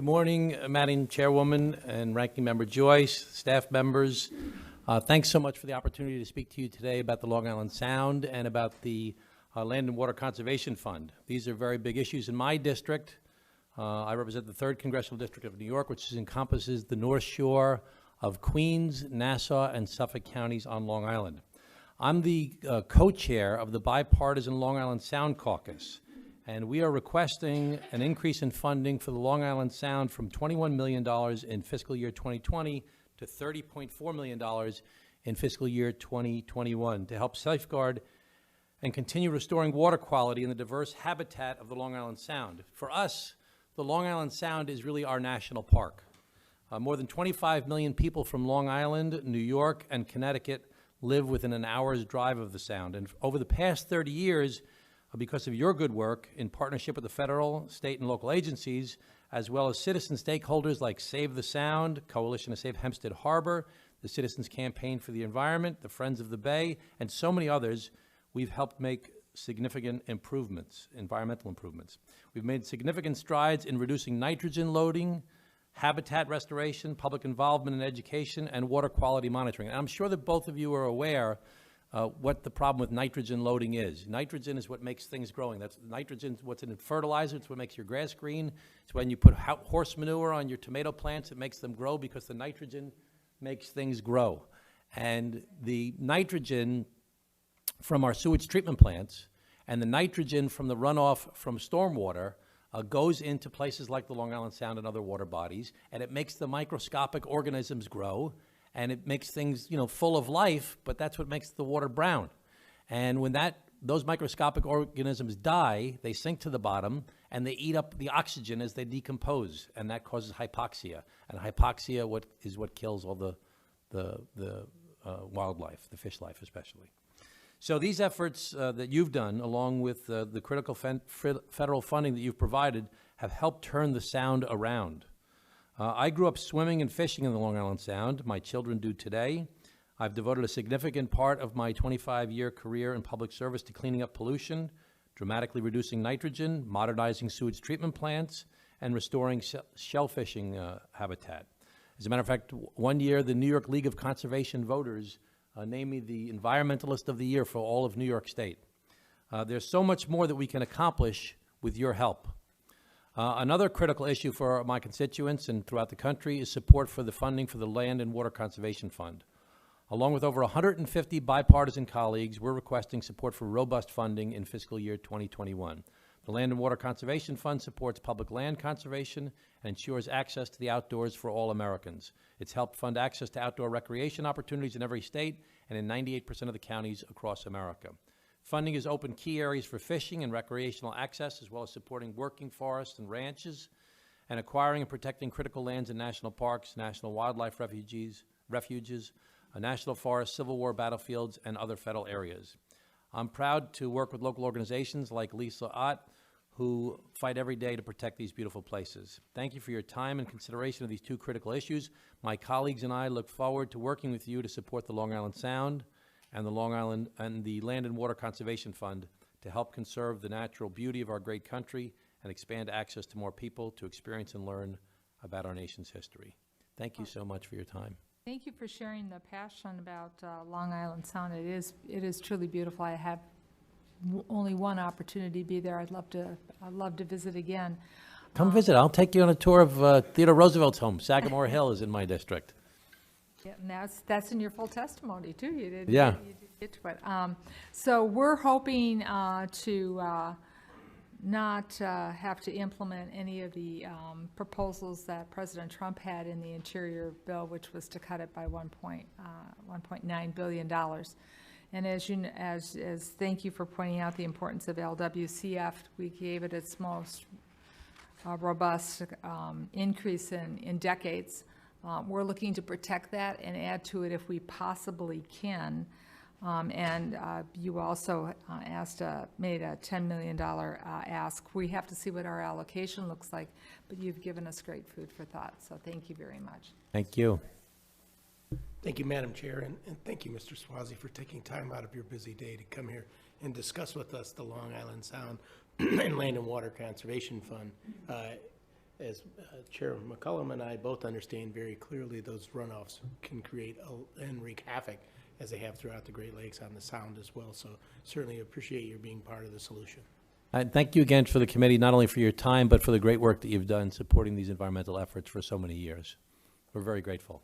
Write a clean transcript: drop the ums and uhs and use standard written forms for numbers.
Good morning, Madam Chairwoman and Ranking Member Joyce, staff members. Thanks so much for the opportunity to speak to you today about the Long Island Sound and about the Land and Water Conservation Fund. These are very big issues in my district. I represent the 3rd Congressional District of New York, which encompasses the North Shore of Queens, Nassau, and Suffolk counties on Long Island. I'm the co-chair of the bipartisan Long Island Sound Caucus, and we are requesting an increase in funding for the Long Island Sound from $21 million in fiscal year 2020 to $30.4 million in fiscal year 2021 to help safeguard and continue restoring water quality in the diverse habitat of the Long Island Sound. For us, the Long Island Sound is really our national park. More than 25 million people from Long Island, New York, and Connecticut live within an hour's drive of the Sound. And over the past 30 years, because of your good work in partnership with the federal, state, and local agencies, as well as citizen stakeholders like Save the Sound, Coalition to Save Hempstead Harbor, the Citizens Campaign for the Environment, the Friends of the Bay, and so many others, we've helped make significant improvements, environmental improvements. We've made significant strides in reducing nitrogen loading, habitat restoration, public involvement in education, and water quality monitoring. And I'm sure that both of you are aware what the problem with nitrogen loading is. Nitrogen is what makes things growing. Nitrogen is what's in fertilizer. It's what makes your grass green. It's when you put horse manure on your tomato plants, it makes them grow because the nitrogen makes things grow. And the nitrogen from our sewage treatment plants and the nitrogen from the runoff from stormwater goes into places like the Long Island Sound and other water bodies, and it makes the microscopic organisms grow, and it makes things, full of life, but that's what makes the water brown. And when those microscopic organisms die, they sink to the bottom, and they eat up the oxygen as they decompose, and that causes hypoxia. And hypoxia is what kills all the wildlife, the fish life especially. So these efforts that you've done, along with the critical federal funding that you've provided, have helped turn the Sound around. I grew up swimming and fishing in the Long Island Sound. My children do today. I've devoted a significant part of my 25-year career in public service to cleaning up pollution, dramatically reducing nitrogen, modernizing sewage treatment plants, and restoring shellfishing habitat. As a matter of fact, one year, the New York League of Conservation voters named me the Environmentalist of the Year for all of New York State. There's so much more that we can accomplish with your help. Another critical issue for my constituents and throughout the country is support for the funding for the Land and Water Conservation Fund. Along with over 150 bipartisan colleagues, we're requesting support for robust funding in fiscal year 2021. The Land and Water Conservation Fund supports public land conservation and ensures access to the outdoors for all Americans. It's helped fund access to outdoor recreation opportunities in every state and in 98% of the counties across America. Funding has opened key areas for fishing and recreational access, as well as supporting working forests and ranches, and acquiring and protecting critical lands in national parks, national wildlife refuges, national forests, Civil War battlefields, and other federal areas. I'm proud to work with local organizations like Lisa Ott, who fight every day to protect these beautiful places. Thank you for your time and consideration of these two critical issues. My colleagues and I look forward to working with you to support the Long Island Sound and the Land and Water Conservation Fund to help conserve the natural beauty of our great country and expand access to more people to experience and learn about our nation's history. Thank you so much for your time. Thank you for sharing the passion about Long Island Sound. It is truly beautiful. I have only one opportunity to be there. I'd love to visit again. Come visit. I'll take you on a tour of Theodore Roosevelt's home. Sagamore Hill is in my district. Yeah, and that's in your full testimony too. You did. Yeah. You did get to it. So we're hoping to not have to implement any of the proposals that President Trump had in the Interior bill, which was to cut it by $1.9 billion. And as thank you for pointing out the importance of LWCF. We gave it its most robust increase in decades. We're looking to protect that and add to it if we possibly can. You also made a $10 million ask. We have to see what our allocation looks like, but you've given us great food for thought, so thank you very much. Thank you. Thank you, Madam Chair, and thank you, Mr. Suozzi, for taking time out of your busy day to come here and discuss with us the Long Island Sound and Land and Water Conservation Fund. as Chair McCullum and I both understand very clearly, those runoffs can create and wreak havoc as they have throughout the Great Lakes on the Sound as well. So certainly appreciate your being part of the solution. And thank you again for the committee, not only for your time, but for the great work that you've done supporting these environmental efforts for so many years. We're very grateful.